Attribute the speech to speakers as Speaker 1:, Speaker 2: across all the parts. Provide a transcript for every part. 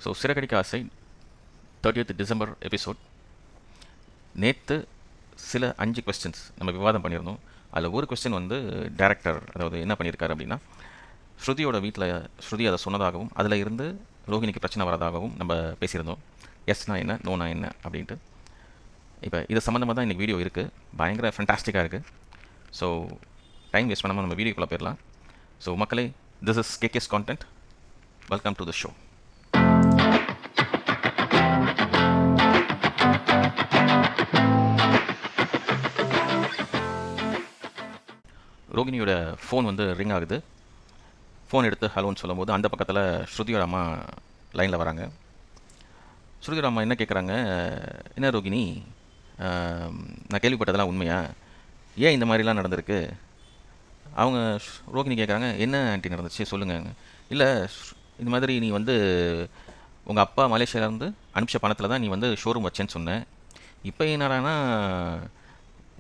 Speaker 1: So Siragadikka ஆசை 30th December episode. நேற்று சில 5 கொஸ்டின்ஸ் நம்ம விவாதம் பண்ணியிருந்தோம். அதில் ஒரு கொஸ்டின் வந்து டேரக்டர் அதாவது என்ன பண்ணியிருக்காரு அப்படின்னா, ஸ்ருதியோட வீட்டில் ஸ்ருதி அதை சொன்னதாகவும் அதில் இருந்து ரோஹிணிக்கு பிரச்சனை வரதாகவும் நம்ம பேசியிருந்தோம். எஸ்னா என்ன, நோனா என்ன அப்படின்ட்டு. இப்போ இது சம்மந்தமாக தான் இன்றைக்கி வீடியோ இருக்குது. பயங்கர ஃபென்டாஸ்டிக்காக இருக்குது. ஸோ டைம் வேஸ்ட் பண்ணாமல் நம்ம வீடியோக்குள்ளே போயிடலாம். ஸோ மக்களே, this is KK's content. Welcome to the show. ரோகிணியோட ஃபோன் வந்து ரிங் ஆகுது. ஃபோன் எடுத்து ஹலோன்னு சொல்லும்போது அந்த பக்கத்தில் ஸ்ருதியோட அம்மா லைனில் வராங்க. ஸ்ருதியோட அம்மா என்ன கேட்குறாங்க, என்ன ரோகிணி, நான் கேள்விப்பட்டதெல்லாம் உண்மையா, ஏன் இந்த மாதிரிலாம் நடந்திருக்கு? அவங்க ரோகிணி கேட்குறாங்க, என்ன ஆண்டி நடந்துச்சு சொல்லுங்கள். இல்லை, இந்த மாதிரி நீ வந்து உங்கள் அப்பா மலேசியாவிலேருந்து அனுப்பிச்ச பணத்தில் தான் நீ வந்து ஷோரூம் வச்சேன்னு சொன்னேன். இப்போ என்னடானா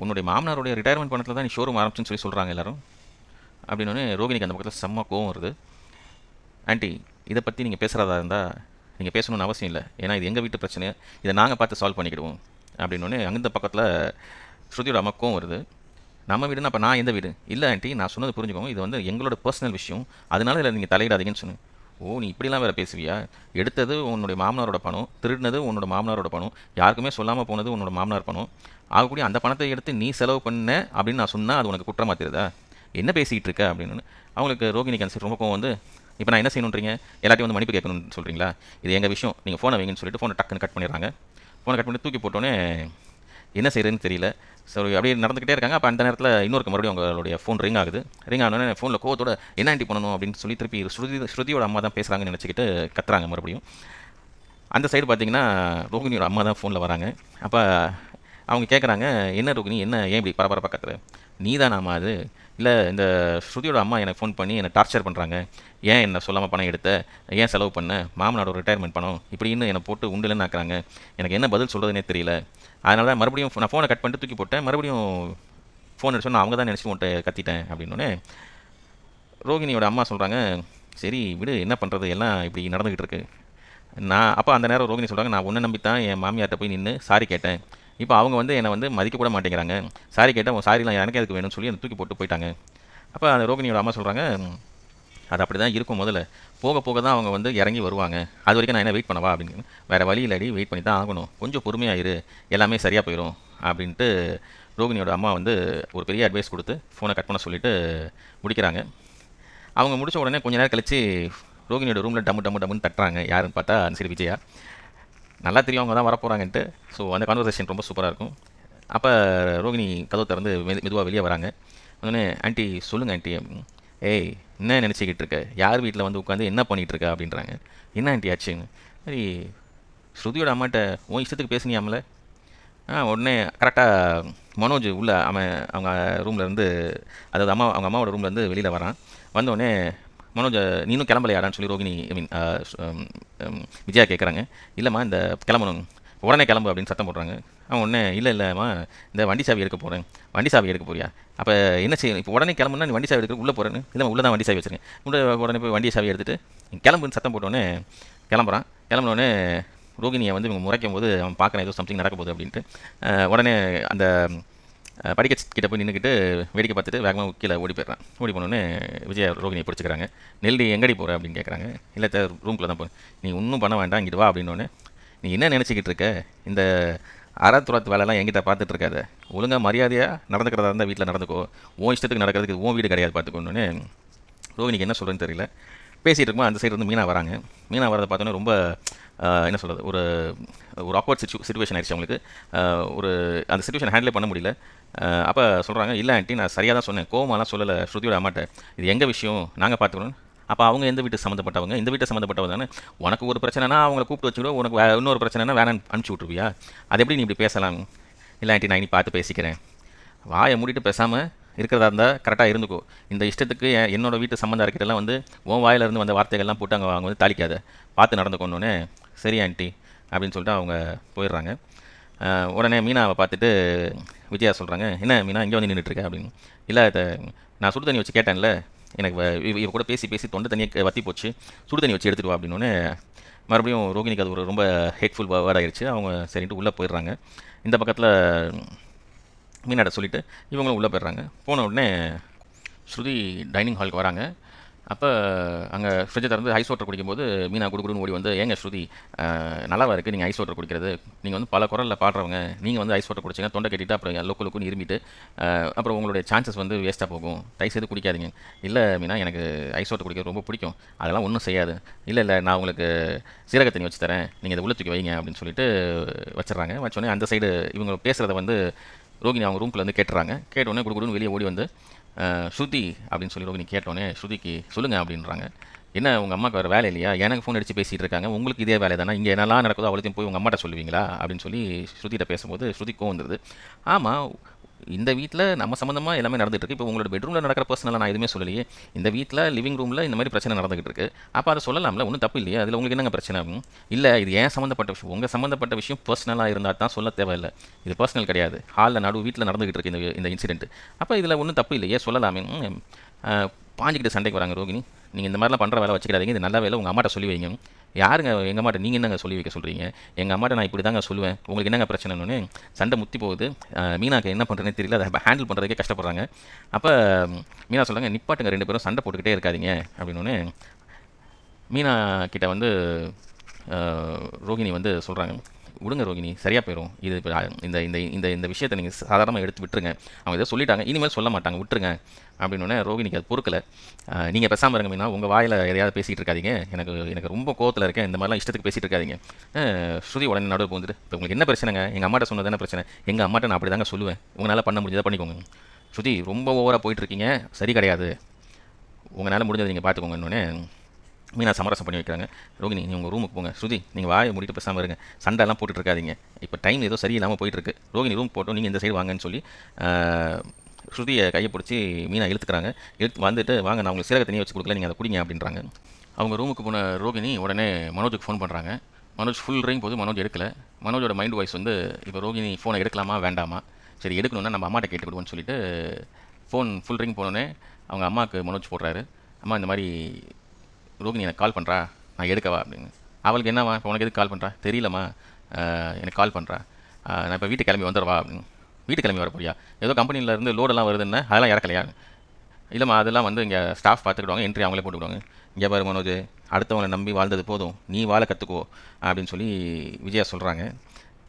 Speaker 1: உன்னுடைய மாமனாருடைய ரிட்டையர்மெண்ட் பணத்தில் தான் நீ ஷோரூம் ஆரம்பிச்சுன்னு சொல்லி சொல்கிறாங்க எல்லோரும் அப்படின்னோடனே ரோகிணிக்கு அந்த பக்கத்தில் செம்ம கோவம் வருது. ஆண்டி, இதை பற்றி நீங்கள் பேசுகிறதா இருந்தால் நீங்கள் பேசணும்னு அவசியம் இல்லை, ஏன்னா இது எங்கள் வீட்டு பிரச்சனை, இதை நாங்கள் பார்த்து சால்வ் பண்ணிக்கிடுவோம் அப்படின்னோடனே அந்த பக்கத்தில் ஸ்ருதியோட அம்மா கோவம் வருது. நம்ம வீடுன்னா அப்போ நான் எந்த வீடு? இல்லை ஆண்டி, நான் சொன்னது புரிஞ்சுக்கோங்க, இது வந்து எங்களோட பர்சனல் விஷயம், அதனால இல்லை நீங்கள் தலையிடாதீங்கன்னு சொன்னேன். ஓ, நீ இப்படிலாம் வேறு பேசுவியா? எடுத்தது உன்னுடைய மாமனாரோட பணம், திருடினது உன்னோட மாமனாரோட பணம், யாருக்குமே சொல்லாமல் போனது உன்னோட மாமனார் பணம், ஆகக்கூடிய அந்த பணத்தை எடுத்து நீ செலவு பண்ண அப்படின்னு நான் சொன்னால் அது உனக்கு குற்றமாக தெரியுதா? என்ன பேசிக்கிட்டு இருக்க அப்படின்னு அவங்களுக்கு ரோகிணிக்கு அந்த ரொம்ப கோவம் வந்து, இப்போ நான் என்ன செய்யணுன்றீங்க? எல்லாத்தையும் வந்து மன்னிப்பு கேட்கணும்னு சொல்கிறீங்களா? இது எங்கள் விஷயம், நீங்கள் ஃபோனை வைங்கன்னு சொல்லிட்டு ஃபோனை டக்குன்னு கட் பண்ணிடுறாங்க. ஃபோனை கட் பண்ணி தூக்கி போட்டோன்னே என்ன செய்கிறதுன்னு தெரியல. சரி, அப்படியே நடந்துக்கிட்டே இருக்காங்க. அப்போ அந்த நேரத்தில் இன்னொருக்கு மறுபடியும் அவங்களுடைய ஃபோன் ரிங் ஆகுது. ரிங் ஆனோடனே ஃபோனில் கோவத்தோட என்ன ஆண்டி பண்ணணும் அப்படின்னு சொல்லி திருப்பி ஸ்ருதியோட அம்மா தான் பேசுகிறாங்கன்னு நினச்சிக்கிட்டு கத்துறாங்க மறுபடியும். அந்த சைடு பார்த்தீங்கன்னா ரோகிணியோட அம்மா தான் ஃபோனில் வராங்க. அப்போ அவங்க கேட்குறாங்க, என்ன ரோகிணி, என்ன ஏன் இப்படி பரபரப்பாக கத்துற? நீ தான் ஆமா அது? இல்லை, இந்த ஸ்ருதியோட அம்மா எனக்கு ஃபோன் பண்ணி என்னை டார்ச்சர் பண்ணுறாங்க, ஏன் என்ன சொல்லாமல் பணம் எடுத்த, ஏன் செலவு பண்ண, மாமனோட ரிட்டையர்மெண்ட் பணம் இப்படின்னு என்னை போட்டு உண்டுலன்னு ஆக்குறாங்க, எனக்கு என்ன பதில் சொல்கிறதுனே தெரியல, அதனால தான் மறுபடியும் நான் ஃபோனை கட் பண்ணிட்டு தூக்கி போட்டேன், மறுபடியும் ஃபோன் அடிச்சோன்னா அவங்க தான் நினச்சி உன்ட்ட கத்திட்டேன் அப்படின்னோடனே ரோகிணியோட அம்மா சொல்கிறாங்க, சரி விடு, என்ன பண்ணுறது, எல்லாம் இப்படி நடந்துக்கிட்டு இருக்கு. நான் அப்போ அந்த நேரம் ரோகிணி சொல்கிறாங்க, நான் உன்னை நம்பித்தான் என் மாமியார்கிட்ட போய் நின்று சாரி கேட்டேன், இப்போ அவங்க வந்து என்னை வந்து மதிக்க கூட மாட்டேங்கிறாங்க, சாரி கேட்டால் உன் சாரிலாம் எனக்கு எதுக்கு வேணும்னு சொல்லி அந்த தூக்கி போட்டு போயிட்டாங்க. அப்போ அந்த ரோகிணியோட அம்மா சொல்கிறாங்க, அது அப்படி தான் இருக்கும், முதல்ல போக போக தான் அவங்க வந்து இறங்கி வருவாங்க, அது வரைக்கும் நான் என்ன வெயிட் பண்ணவா அப்படின்னு. வேறு வழி இல்லடி, வெயிட் பண்ணி தான் ஆகணும், கொஞ்சம் பொறுமையாக இரு, எல்லாமே சரியாக போயிடும் அப்படின்ட்டு ரோகிணியோட அம்மா வந்து ஒரு பெரிய அட்வைஸ் கொடுத்து ஃபோனை கட் பண்ண சொல்லிவிட்டு முடிக்கிறாங்க. அவங்க முடித்த உடனே கொஞ்ச நேரம் கழித்து ரோகிணியோட ரூமில் டம்முன்னு தட்டுறாங்க. யாருன்னு பார்த்தா அந்த சரி விஜயா. நல்லா தெரியும் அவங்க தான் வரப்போகிறாங்கன்ட்டு. ஸோ அந்த கான்வர்சேஷன் ரொம்ப சூப்பராக இருக்கும். அப்போ ரோகிணி கதவு திறந்து மெதுவாக வெளியே வராங்க. உடனே ஆண்டி சொல்லுங்கள் ஆண்டி, ஏய் என்ன நினச்சிக்கிட்டு இருக்க, யார் வீட்டில் வந்து உட்காந்து என்ன பண்ணிகிட்டு இருக்க அப்படின்றாங்க. என்ன ஆண்டி ஆச்சுன்னு. சரி, ஸ்ருதியோட அம்மாட்ட உன் இஷ்டத்துக்கு பேசுனியாமல. உடனே கரெக்டாக மனோஜ் உள்ள அவங்க ரூமில் இருந்து, அதாவது அவங்க அம்மாவோட ரூம்லேருந்து வெளியில் வரான். வந்தோடனே மனோஜ், நீனும் கிளம்பலையாடான்னு சொல்லி ரோகிணி விஜயா கேட்குறாங்க. இல்லைம்மா, இந்த கிளம்பணும், உடனே கிளம்பு அப்படின்னு சத்தம் போடுறாங்க. அவன் உடனே இல்லைம்மா, இந்த வண்டி சாவி எடுக்க போகிறேன். வண்டி சாவி எடுக்க போறியா? அப்போ என்ன செய்யணும், இப்போ உடனே கிளம்புனா நீ வண்டி சாவி எடுக்க உள்ளே போகிறேன்னு. இல்லைம்மா, உள்ளே தான் வண்டி சாவி வச்சுருக்கேன். உடனே போய் வண்டி சாவி எடுத்துகிட்டு கிளம்புன்னு சத்தம் போட்டோடனே கிளம்புறான். கிளம்புனோடனே ரோகிணியை வந்து இவங்க முறைக்கும் போது அவன் பார்க்குறேன் ஏதோ சம்திங் நடக்க போகுது அப்படின்ட்டு உடனே அந்த படிக்கக்கிட்ட போய் நின்றுக்கிட்டு வேடிக்கை பார்த்துட்டு வேகமாக கீழே ஓடி போயிடுறான். ஓடி போனோடனே விஜயா ரோகிணியை பிடிச்சிக்கிறாங்க. நெல்டி எங்கடி போகிற அப்படின்னு கேட்குறாங்க. இல்லை ரூம்குள்ளே தான் போகிறேன். நீ ஒன்றும் பண்ண வேண்டாம், இங்கிட்டு வா அப்படின்னோடனே, நீ என்ன நினச்சிக்கிட்டு இருக்க, இந்த அறத்துறத்து வேலைலாம் என்கிட்ட பார்த்துட்டு இருக்காத, ஒழுங்காக மரியாதையாக நடந்துக்கிறதா இருந்தால் வீட்டில் நடந்துக்கோ, உன் இஷ்டத்துக்கு நடக்கிறதுக்கு உன் வீடு கிடையாது பார்த்துக்கோன்னே. ரோகிணிக்கு என்ன சொல்கிறேன்னு தெரியல. பேசிகிட்டு இருக்கும்போது அந்த சைடு வந்து மீனா வராங்க. மீனா வரதை பார்த்தோன்னே ரொம்ப என்ன சொல்கிறது, ஒரு ஆக்வர்ட் சிச்சுவேஷன் ஆயிடுச்சு அவங்களுக்கு. அந்த சிச்சுவேஷன் ஹேண்டில் பண்ண முடியல. அப்போ சொல்கிறாங்க, இல்லை ஆண்டி, நான் சரியாக தான் சொன்னேன், கோவமாலாம் சொல்லலை ஸ்ருதியோட அம்மாட்ட, இது எங்கள் விஷயம், நாங்கள் பார்த்துக்கணும். அப்போ அவங்க எந்த வீட்டு சம்மந்தப்பட்டவங்க, இந்த வீட்டை சம்மந்தப்பட்டவங்க தானே, உனக்கு ஒரு பிரச்சனைனா அவங்கள கூப்பிட்டு வச்சுக்கிடும், உனக்கு இன்னொரு பிரச்சனைனா வேணான்னு அனுப்பிச்சி விட்ருவியா? அது எப்படி நீ இப்படி பேசலாம்? இல்லை ஆண்டி, நான் இனி பார்த்து பேசிக்கிறேன், வாயை மூடிட்டு பேசாமல் இருக்கிறதா இருந்தால் கரெக்டாக இருந்துக்கோ, இந்த இஷ்டத்துக்கு என்னோடய வீட்டு சம்மந்தம் இருக்கிட்டெல்லாம் வந்து உன் வாயிலிருந்து வந்த வார்த்தைகள்லாம் போட்டு அவங்க வந்து தாளிக்காத, பார்த்து நடந்துக்கொண்டோன்னே. சரி ஆண்டி அப்படின்னு சொல்லிட்டு அவங்க போயிடுறாங்க. உடனே மீனாவை பார்த்துட்டு விஜயா சொல்கிறாங்க, என்ன மீனா இங்கே வந்து நின்றுட்டுருக்க அப்படின்னு. இல்லை, நான் சுடு தண்ணி வச்சு கேட்டேன்ல, எனக்கு இவ கூட பேசி தொண்டை தண்ணியை வற்றி போச்சு, சுடு தண்ணி வச்சு எடுத்துகிட்டு வா அப்படின்னோடனே மறுபடியும் ரோகிணிக்கு அது ஒரு ரொம்ப ஹேட்ஃபுல் வேர்ட் ஆயிடுச்சு. அவங்க சரின்ட்டு உள்ளே போயிடுறாங்க. இந்த பக்கத்தில் மீனாட்ட சொல்லிவிட்டு இவங்களும் உள்ளே போயிடுறாங்க. போன உடனே ஸ்ருதி டைனிங் ஹாலுக்கு வராங்க. அப்போ அங்கே ஃப்ரிட்ஜை திறந்து ஐஸ் வாட்டர் குடிக்கும்போது மீனா குடுகுடுன்னு ஓடி வந்து, ஏங்க ஸ்ருதி, நல்லாவா இருக்குது நீங்கள் ஐஸ் வாட்டர் குடிக்கிறது? நீங்கள் வந்து பல குரலில் பாடுறவங்க, நீங்கள் வந்து ஐஸ் வாட்டர் குடிச்சிங்க, தொண்டை கட்டிட்டு அப்புறம் லொக்கு லொக்குன்னு இருமிட்டு அப்புறம் உங்களுடைய சான்சஸ் வந்து வேஸ்ட்டாக போகும், தயவுசெய்து குடிக்காதீங்க. இல்லை மீனா, எனக்கு ஐஸ் வாட்டர் குடிக்கிறது ரொம்ப பிடிக்கும், அதெல்லாம் ஒன்றும் செய்யாது. இல்லை இல்லை, நான் உங்களுக்கு சீரக தண்ணி வச்சு தரேன், நீங்கள் இதை உள்ள தூக்கி வைங்க அப்படின்னு சொல்லிட்டு வச்சிடறாங்க. வச்சோடனே அந்த சைடு இவங்க பேசுகிறத வந்து ரோகிணி அவங்க ரூம்குள்ளே வந்து கேட்டுறாங்க. கேட்டோடனே குடுகுடுன்னு வெளியே ஓடி வந்து, ஸ்ருதி அப்படின்னு சொல்லி ரோகிணி கேட்டோன்னே ஸ்ருதிக்கு சொல்லுங்கள் அப்படின்றாங்க. என்ன உங்கள் அம்மாவுக்கு வேறு வேலை இல்லையா? எனக்கு ஃபோன் அடித்து பேசிகிட்டு இருக்காங்க, உங்களுக்கு இதே வேலை தானே, இங்கே என்னெல்லாம் நடக்குதோ அவ்வளோத்தையும் போய் உங்கள் அம்மாட்ட சொல்லுவீங்களா அப்படின்னு சொல்லி ஸ்ருதிகிட்ட பேசும்போது ஸ்ருதிக்கும் வந்துடுது. ஆமாம், இந்த வீட்டில் நம்ம சம்மந்தமாக எல்லாமே நடந்துகிட்டு இருக்கு. இப்போ உங்களோட பெட்ரூமில் நடக்கிற பர்சனலாக நான் எதுவுமே சொல்லலையே. இந்த வீட்டில் லிவிங் ரூமில் இந்த மாதிரி பிரச்சனை நடந்துகிட்டு இருக்கு. அப்போ அதை சொல்லலாம்ல, ஒன்றும் தப்பு இல்லையா? அதில் உங்களுக்கு என்னங்க பிரச்சனை? இல்லை, இது ஏன் சம்மந்தப்பட்ட விஷயம், உங்கள் சம்மந்தப்பட்ட விஷயம் பர்சனலாக இருந்தால் தான் சொல்ல தேவையில்லை. இது பர்சனல் கிடையாது, ஹாலில் நடு வீட்டில் நடந்துகிட்டு இருக்கு இந்த இன்சிடென்ட். அப்போ இதில் ஒன்றும் தப்பு இல்லையே, சொல்லலாமே. பாஞ்சிக்கிட்டு சண்டைக்கு வராங்க ரோகிணி. நீங்கள் இந்த மாதிரிலாம் பண்ணுற வேலை வச்சுக்கிறாதீங்க, இது நல்ல வேலை, உங்கள் அம்மாட்ட சொல்லி வைங்க. யாருங்க எங்கள் அம்மாட்ட நீங்கள் என்னங்க சொல்லி வைக்க சொல்கிறீங்க? எங்கள் அம்மாட்ட நான் இப்படி தாங்க சொல்லுவேன், உங்களுக்கு என்னங்க பிரச்சனைன்னு சண்டை முத்தி போகுது. மீனாக்கு என்ன பண்ணுறதுனே தெரியல, அதை ஹேண்டில் பண்ணுறதுக்கே கஷ்டப்படுறாங்க. அப்போ மீனா சொல்கிறாங்க, நிப்பாட்டுங்க, ரெண்டு பேரும் சண்டை போட்டுக்கிட்டே இருக்காதிங்க அப்படின்னு. மீனா கிட்ட வந்து ரோகிணி வந்து சொல்கிறாங்க, விடுங்க ரோகிணி, சரியாக போயிடும், இது இப்போ இந்த இந்த இந்த இந்த விஷயத்தை நீங்கள் சாதாரணமாக எடுத்து விட்டுருங்க, அவங்க ஏதோ சொல்லிட்டாங்க, இனிமேல் சொல்ல மாட்டாங்க, விட்டுருங்க அப்படின்னு. ரோகிணிக்கு அது பொறுக்கலை. நீங்கள் பேசாமல் இருங்க மீனா, உங்கள் வாயில் எதையாவது பேசிகிட்டு இருக்காதிங்க, எனக்கு ரொம்ப கோவத்தில் இருக்கேன், இந்த மாதிரிலாம் இஷ்டத்துக்கு பேசிகிட்டு இருக்காதிங்க. ஸ்ருதி உடனே நடுவு போந்துட்டு, இப்போ உங்களுக்கு என்ன பிரச்சனைங்க? எங்கள் அம்மாட்ட சொன்னது என்ன பிரச்சனை? எங்கள் அம்மாட்ட நான் அப்படி தாங்க சொல்லுவேன், உங்களால் பண்ண முடிஞ்சதை பண்ணிக்கோங்க. ஸ்ருதி, ரொம்ப ஓவராக போயிட்டுருக்கீங்க, சரி கிடையாது, உங்களால் முடிஞ்சதை நீங்கள் பார்த்துக்கோங்கன்னு மீனா சமரசம் பண்ணி வைக்கிறாங்க. ரோகிணி, நீ உங்கள் ரூமுக்கு போங்க, ஸ்ருதி நீங்கள் வாயை மூடிட்டு பேசாமல் இருங்க, சண்டைலாம் போட்டுட்டு இருக்காதிங்க, இப்போ டைம் ஏதோ சரியில்லாமல் போயிட்டுருக்கு. ரோகிணி ரூம் போட்டோம், நீங்கள் இந்த சைடு வாங்கன்னு சொல்லி ஸ்ருதியை கையை பிடிச்சி மீனா இழுத்துக்கிறாங்க. வந்துட்டு, வாங்க, நான் உங்களுக்கு சீரக தண்ணியை வச்சு கொடுக்கல, நீங்கள் அதை குடிங்க அப்படின்றாங்க. அவங்க ரூமுக்கு போன ரோகிணி உடனே மனோஜுக்கு ஃபோன் பண்ணுறாங்க. மனோஜ் ஃபுல் ரிங் போது மனோஜ் எடுக்கலை. மனோஜோட மைண்ட் வாய்ஸ் வந்து, இப்போ ரோகிணி ஃபோனை எடுக்கலாமா வேண்டாமா, சரி எடுக்கணுன்னா நம்ம அம்மாட்ட கேட்டுக்கிடுவோன்னு சொல்லிட்டு ஃபோன் ஃபுல் ரிங் போனோடனே அவங்க அம்மாவுக்கு மனோஜ் போடுறாரு. அம்மா, இந்த மாதிரி ரோகிணி எனக்கு கால் பண்ணுறா, நான் எடுக்கவா அப்படின்னு. அவளுக்கு என்னவா, இப்போ உனக்கு எதுக்கு கால் பண்ணுறா? தெரியலம்மா, எனக்கு கால் பண்ணுறா, நான் இப்போ வீட்டுக்கு கிளம்பி வந்துடுவா அப்படின்னு. வீட்டு கிளம்பி வர போறியா? ஏதோ கம்பெனியிலேருந்து லோடெல்லாம் வருதுன்னு, அதெல்லாம் இறக்கலையா? இல்லைம்மா, அதெல்லாம் வந்து இங்கே ஸ்டாஃப் பார்த்துக்கிடுவாங்க, என்ட்ரி அவங்களே போட்டுக்கிடுவாங்க. இங்கே பாரு மனோஜ், அடுத்தவங்களை நம்பி வாழ்ந்தது போதும், நீ வாழ கற்றுக்கோ அப்படின்னு சொல்லி விஜயா சொல்கிறாங்க.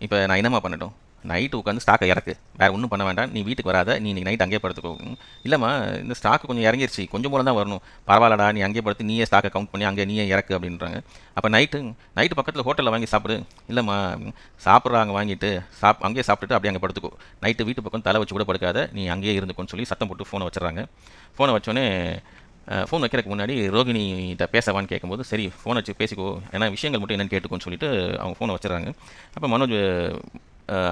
Speaker 1: இப்போ நான் என்னம்மா பண்ணட்டும்? நைட்டு உட்காந்து ஸ்டாக்கை இறக்கு, வேறு ஒன்றும் பண்ண வேண்டாம், நீ வீட்டுக்கு வராத, நீ இன்றைக்கி நைட் அங்கேயே படுத்துக்கோ. இல்லைம்மா, இந்த ஸ்டாக்கு கொஞ்சம் இறங்கிருச்சு, கொஞ்சம் போல தான் வரணும், பரவாயில்லடா, நீ அங்கேயே படுத்து நீயே ஸ்டாக்கை கவுண்ட் பண்ணி அங்கே நீயே இறக்கு அப்படின்றாங்க. அப்போ நைட்டு பக்கத்தில் ஹோட்டலில் வாங்கி சாப்பிடு. இல்லைம்மா, சாப்பிட்றாங்க வாங்கிட்டு அங்கேயே சாப்பிட்டுட்டு அப்படியே அங்கே படுத்துக்கோ, நைட்டு வீட்டு பக்கம் தலை வச்சு கூட படுக்காத, நீ அங்கேயே இருந்துக்கோன்னு சொல்லி சத்தம் போட்டு ஃபோனை வச்சிடறாங்க. ஃபோனை வச்சோடனே ஃபோன் வைக்கிறதுக்கு முன்னாடி ரோகிணிகிட்ட பேசவான்னு கேட்கும்போது, சரி ஃபோன் வச்சு பேசிக்கோ, ஏன்னா விஷயங்கள் மட்டும் என்னென்னு கேட்டுக்கோன்னு சொல்லிட்டு அவங்க ஃபோனை வச்சிடறாங்க. அப்போ மனோஜ்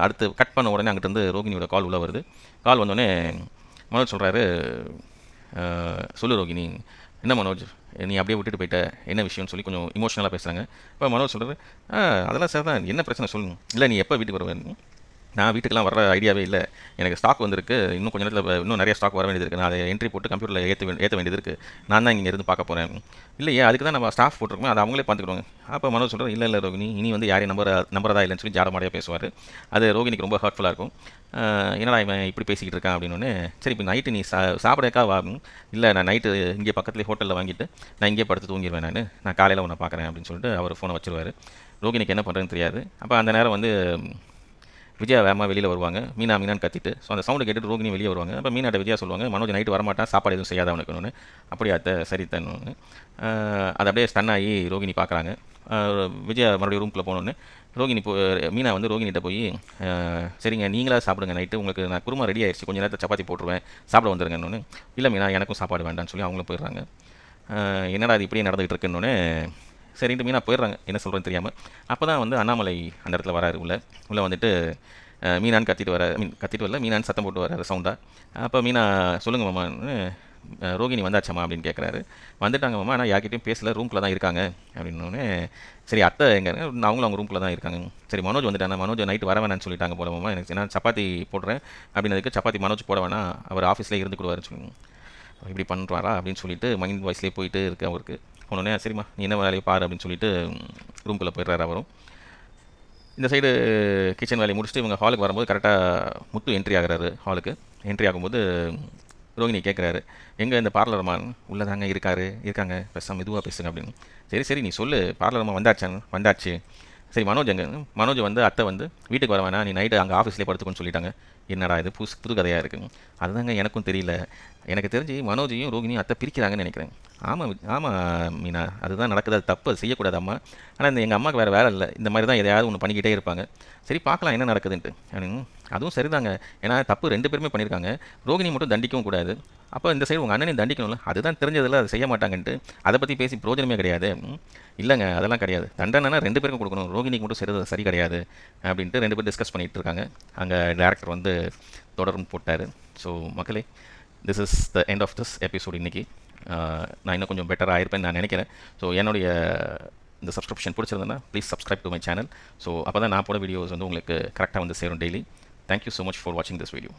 Speaker 1: அடுத்து கட் பண்ண உடனே அங்கிட்டருந்து ரோகிணியோட கால் உள்ளே வருது. கால் வந்தோடனே மனோஜ் சொல்கிறாரு, சொல்லு ரோகிணி, என்ன மனோஜ், நீ அப்படியே விட்டுட்டு போயிட்ட, என்ன விஷயம்னு சொல்லி கொஞ்சம் இமோஷனலாக பேசுகிறாங்க. இப்போ மனோஜ் சொல்கிறாரு, அதெல்லாம் சார் தான், என்ன பிரச்சனை சொல்லுங்க. இல்லை, நீ எப்போ வீட்டுக்கு வருவேன்? நான் வீட்டுக்கெலாம் வர ஐடியாவே இல்லை, எனக்கு ஸ்டாக் வந்திருக்கு, இன்னும் கொஞ்சம் நேரத்தில் இன்னும் நிறைய ஸ்டாக் வர வேண்டியது இருக்குது, நான் அதை என்ட்ரி போட்டு கம்ப்யூட்டரில் ஏற்ற வேண்டியது இருக்குது, நான் தான் இங்கே இருந்து பார்க்க போகிறேன். இல்லையே, அதுக்கு தான் நம்ம ஸ்டாஃப் போட்டிருக்கோம், அதை அவங்களே பார்த்துக்கிடுவாங்க. அப்போ மனோஜ் சொல்கிறார், இல்லை ரோகிணி, இனி வந்து யாரையும் நம்புறதா இல்லைன்னு சொல்லி ஜாடமாடியாக பேசுவார். அது ரோகிணிக்கு ரொம்ப ஹர்ட்ஃபுல்லாக இருக்கும். என்னடா இவன் இப்படி பேசிக்கிட்டு இருக்கான் அப்படின்னு. சரி, இப்போ நைட்டு நீ சாப்பிடக்கா வா. இல்லை, நான் நைட்டு இங்கே பக்கத்துலேயே ஹோட்டலில் வாங்கிட்டு நான் இங்கே படுத்து தூங்கிடுவேன், நான் காலையில் உன்னை பார்க்குறேன் அப்படின்னு சொல்லிட்டு அவர் ஃபோனை வச்சுருவார். ரோகிணிக்கு என்ன பண்ணுறதுன்னு தெரியாது. அப்போ அந்த நேரம் வந்து விஜயா வேகமாக வெளியில் வருவாங்க, மீனான்னு கத்திட்டு. ஸோ அந்த சவுண்டு கேட்டுட்டு ரோகிணி வெளியே வருவாங்க. அப்போ மீனாட்ட விஜயா சொல்லுவாங்க, மனோஜ் நைட்டு வரமாட்டான், சாப்பாடு எதுவும் செய்யாத அவனுக்குன்னு. அப்படியே அத்தை சரி தன்னு. அதை அப்படியே ஸ்டன் ஆகி ரோகிணி பார்க்குறாங்க. விஜயா மறுபடியும் ரூம்குள்ளே போனோன்னு ரோகிணி மீனா வந்து ரோகிணிகிட்ட போய், சரிங்க நீங்களாக சாப்பிடுங்க, நைட்டு உங்களுக்கு நான் குருமா ரெடி ஆயிடுச்சு, கொஞ்சம் நேரத்தில் சப்பாத்தி போட்டுருவேன், சாப்பிட வந்துருங்கன்னு. இல்லை மீனா, எனக்கும் சாப்பாடு வேண்டாம்னு சொல்லி அவங்களும் போயிடுறாங்க. என்னடா அது இப்படியே நடந்துகிட்டு இருக்குன்னு சரின்ட்டு மீனா போயிடுறாங்க, என்ன சொல்கிறேன்னு தெரியாமல். அப்போ தான் வந்து அண்ணாமலை அந்த இடத்துல வராரு. உள்ளே வந்துட்டு மீனான்னு கத்திட்டு வரல, மீனான்னு சத்தம் போட்டு வராரு சவுண்டாக. அப்போ மீனா, சொல்லுங்கள் மாமான்னு, ரோகிணி வந்தாச்சாம்மா அப்படின்னு கேட்குறாரு. வந்துட்டாங்க மாமா, ஆனால் யார்கிட்டையும் பேசல, ரூம்குள்ளே தான் இருக்காங்க அப்படின்னோடனே, சரி அத்தை எங்கே? அவங்களும் அவங்க ரூம்குள்ளே தான் இருக்காங்க. சரி மனோஜ் வந்துட்டாங்க, மனோஜ் நைட்டு வர வேணான்னு சொல்லிட்டாங்க போல மாமா, எனக்கு நான் சப்பாத்தி போடுறேன் அப்படின்னதுக்கு, சப்பாத்தி மனோஜ் போட வேணாம், அவர் ஆஃபீஸ்லேயே இருந்து கொடுவாருன்னு சொல்லி, இப்படி பண்ணுறாரா அப்படின்னு சொல்லிட்டு மைண்ட் வாய்ஸ்லேயே போயிட்டு இருக்கு அவருக்கு. போனோடனே சரிம்மா நீ என்ன வேலையை பாரு அப்படின்னு சொல்லிட்டு ரூம்குள்ளே போயிடுறாரு அவரும். இந்த சைடு கிச்சன் வேலையை முடிச்சுட்டு இவங்க ஹாலுக்கு வரும்போது கரெக்டாக முத்து என்ட்ரி ஆகிறாரு ஹாலுக்கு. என்ட்ரி ஆகும்போது ரோகிணி கேட்குறாரு, எங்கே இந்த பார்லர்மா உள்ளதாங்க இருக்காங்க பேசாமல் மெதுவாக பேசுங்க அப்படின்னு. சரி சரி நீ சொல்லு, பார்லர்மா வந்தாச்சு. சரி மனோஜ் எங்க? மனோஜ் வந்து அத்தை வந்து வீட்டுக்கு வர வேணாம், நீ நைட்டு அங்கே ஆஃபீஸ்லேயே படுத்துக்கோன்னு சொல்லிட்டாங்க. என்னடா இது புது கதையாக இருக்குது. அதுதாங்க எனக்கும் தெரியல. எனக்கு தெரிஞ்சு மனோஜையும் ரோகிணியும் அத்தை பிரிக்கிறாங்கன்னு நினைக்கிறேன். ஆமாம் மீனா, அதுதான் நடக்குது. அது தப்பு, அது செய்யக்கூடாது அம்மா. ஆனால் இந்த எங்கள் அம்மாவுக்கு வேறு வேலை இல்லை, இந்த மாதிரி தான் எதையாவது ஒன்று பண்ணிக்கிட்டே இருப்பாங்க. சரி பார்க்கலாம் என்ன நடக்குதுன்ட்டு. அதுவும் சரிதாங்க, ஏன்னா தப்பு 2 பேருமே பண்ணியிருக்காங்க. ரோகிணி மட்டும் தண்டிக்கவும் கூடாது. அப்போ இந்த சைடு உங்கள் அண்ணனையும் தண்டிக்கணும்ல, அதுதான் தெரிஞ்சதில்ல, அதை செய்ய மாட்டாங்கன்ட்டு அதை பற்றி பேசி பிரயோஜனமே கிடையாது. இல்லைங்க அதெல்லாம் கிடையாது, தண்டனைனா 2 பேருக்கும் கொடுக்கணும், ரோகிணிக்கு மட்டும் சரி கிடையாது அப்படின்ட்டு 2 பேர் டிஸ்கஸ் பண்ணிகிட்டு இருக்காங்க. அங்கே டேரக்டர் வந்து தொடர்ந்து போட்டார். ஸோ மக்களே, this is the end of this episode. இன்றைக்கி நான் இன்னும் கொஞ்சம் பெட்டராக ஆயிருப்பேன்னு நான் நினைக்கிறேன். ஸோ என்னுடைய இந்த சப்ஸ்கிரிப்ஷன் பிடிச்சிருந்தேன்னா please subscribe to my channel. So அப்போ தான் நான் போட வீடியோஸ் வந்து உங்களுக்கு கரெக்டாக வந்து சேரும் daily. Thank you so much for வாட்சிங் திஸ் வீடியோ.